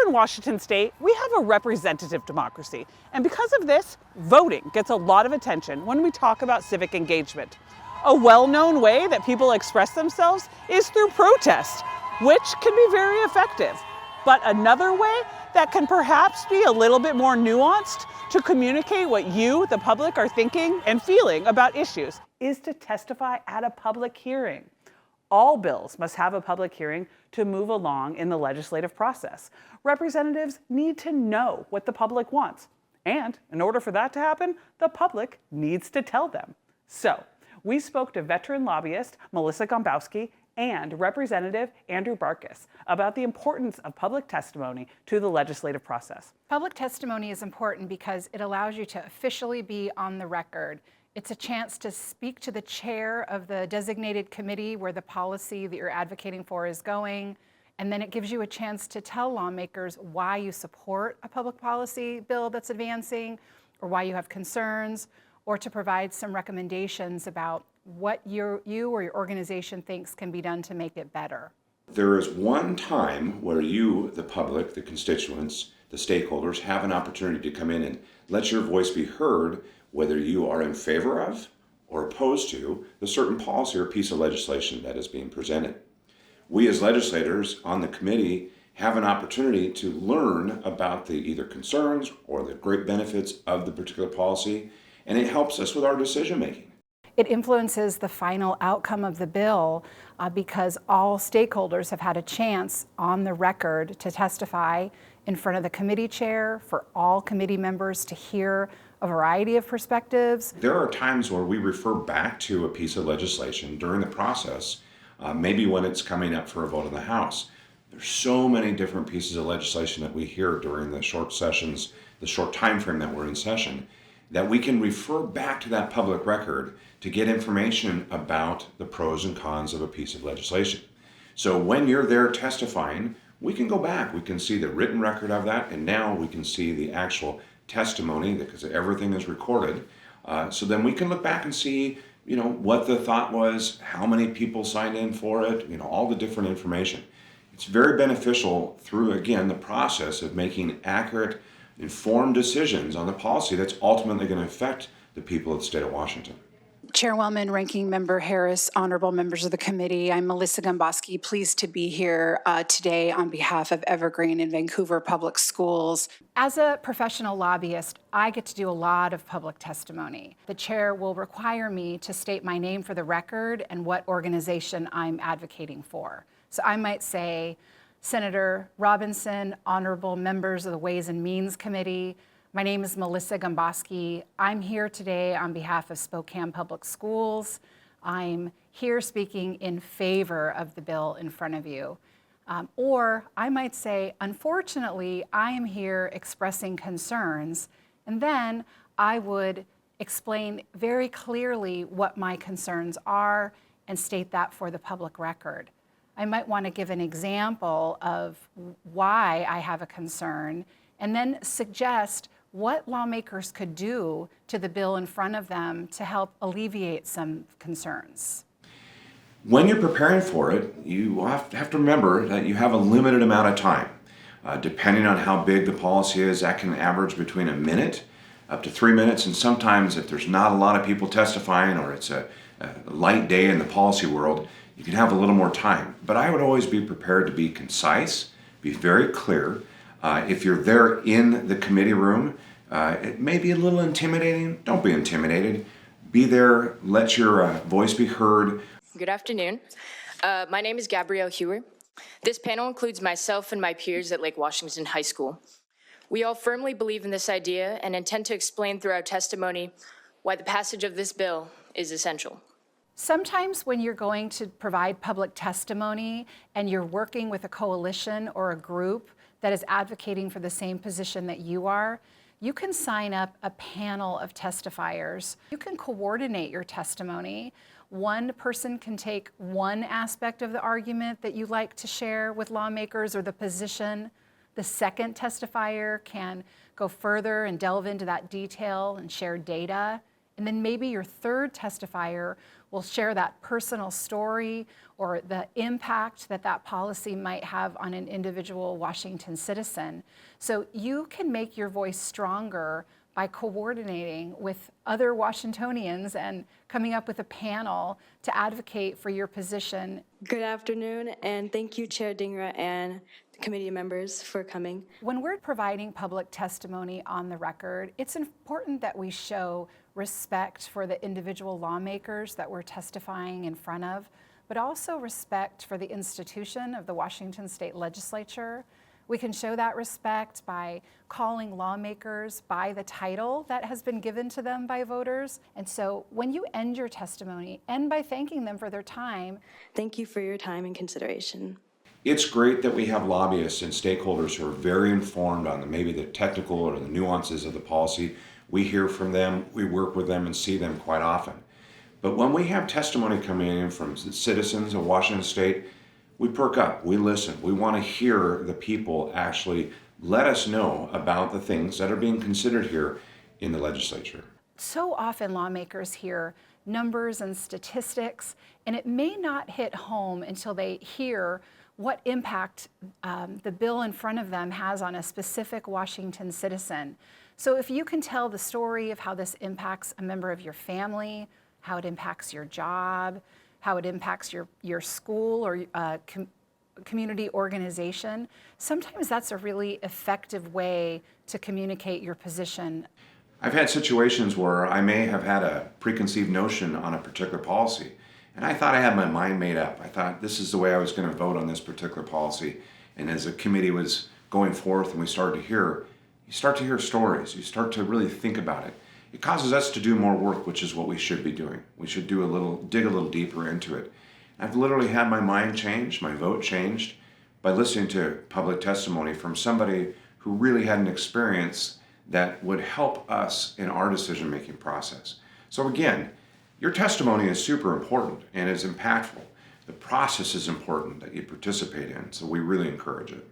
in Washington State, we have a representative democracy. And because of this, voting gets a lot of attention when we talk about civic engagement. A well-known way that people express themselves is through protest, which can be very effective. But another way that can perhaps be a little bit more nuanced to communicate what you, the public, are thinking and feeling about issues is to testify at a public hearing. All bills must have a public hearing to move along in the legislative process. Representatives need to know what the public wants. And in order for that to happen, the public needs to tell them. So, we spoke to veteran lobbyist Melissa Gombosky and Representative Andrew Barkis about the importance of public testimony to the legislative process. Public testimony is important because it allows you to officially be on the record. It's a chance to speak to the chair of the designated committee where the policy that you're advocating for is going, and then it gives you a chance to tell lawmakers why you support a public policy bill that's advancing, or why you have concerns, or to provide some recommendations about what you or your organization thinks can be done to make it better. There is one time where you, the public, the constituents, the stakeholders, have an opportunity to come in and let your voice be heard, whether you are in favor of or opposed to the certain policy or piece of legislation that is being presented. We as legislators on the committee have an opportunity to learn about the either concerns or the great benefits of the particular policy, and it helps us with our decision making. It influences the final outcome of the bill because all stakeholders have had a chance on the record to testify in front of the committee chair, for all committee members to hear a variety of perspectives. There are times where we refer back to a piece of legislation during the process, maybe when it's coming up for a vote in the House. There's so many different pieces of legislation that we hear during the short sessions, the short time frame that we're in session, that we can refer back to that public record to get information about the pros and cons of a piece of legislation. So when you're there testifying, we can go back, we can see the written record of that, and now we can see the actual testimony because everything is recorded. So then we can look back and see, what the thought was, how many people signed in for it, all the different information. It's very beneficial through, again, the process of making accurate, informed decisions on the policy that's ultimately going to affect the people of the state of Washington. Chairwoman, Ranking Member Harris, honorable members of the committee, I'm Melissa Gombosky, pleased to be here today on behalf of Evergreen and Vancouver Public Schools. As a professional lobbyist, I get to do a lot of public testimony. The chair will require me to state my name for the record and what organization I'm advocating for. So I might say, Senator Robinson, honorable members of the Ways and Means Committee, my name is Melissa Gombosky. I'm here today on behalf of Spokane Public Schools. I'm here speaking in favor of the bill in front of you. Or I might say, unfortunately, I am here expressing concerns, and then I would explain very clearly what my concerns are and state that for the public record. I might want to give an example of why I have a concern and then suggest what lawmakers could do to the bill in front of them to help alleviate some concerns. When you're preparing for it, you have to remember that you have a limited amount of time. Depending on how big the policy is, that can average between a minute up to 3 minutes, and sometimes if there's not a lot of people testifying or it's a light day in the policy world, you can have a little more time. But I would always be prepared to be concise, be very clear. If you're there in the committee room, it may be a little intimidating. Don't be intimidated. Be there, let your voice be heard. Good afternoon. My name is Gabrielle Hewer. This panel includes myself and my peers at Lake Washington High School. We all firmly believe in this idea and intend to explain through our testimony why the passage of this bill is essential. Sometimes when you're going to provide public testimony and you're working with a coalition or a group that is advocating for the same position that you are, you can sign up a panel of testifiers. You can coordinate your testimony. One person can take one aspect of the argument that you like to share with lawmakers or the position. The second testifier can go further and delve into that detail and share data. And then maybe your third testifier will share that personal story or the impact that that policy might have on an individual Washington citizen. So you can make your voice stronger by coordinating with other Washingtonians and coming up with a panel to advocate for your position. Good afternoon, and thank you, Chair Dingra and the committee members for coming. When we're providing public testimony on the record, it's important that we show respect for the individual lawmakers that we're testifying in front of, but also respect for the institution of the Washington State Legislature. We can show that respect by calling lawmakers by the title that has been given to them by voters. And so when you end your testimony, end by thanking them for their time. Thank you for your time and consideration. It's great that we have lobbyists and stakeholders who are very informed on maybe the technical or the nuances of the policy. We hear from them, we work with them and see them quite often. But when we have testimony coming in from citizens of Washington State, we perk up, we listen, we want to hear the people actually let us know about the things that are being considered here in the legislature. So often lawmakers hear numbers and statistics, and it may not hit home until they hear what impact the bill in front of them has on a specific Washington citizen. So if you can tell the story of how this impacts a member of your family, how it impacts your job, how it impacts your school or community organization, sometimes that's a really effective way to communicate your position. I've had situations where I may have had a preconceived notion on a particular policy, and I thought I had my mind made up. I thought this is the way I was going to vote on this particular policy. And as the committee was going forth and we started to hear, you start to hear stories, you start to really think about it. It causes us to do more work, which is what we should be doing. We should dig a little deeper into it. I've literally had my mind changed, my vote changed, by listening to public testimony from somebody who really had an experience that would help us in our decision-making process. So again, your testimony is super important and is impactful. The process is important that you participate in, so we really encourage it.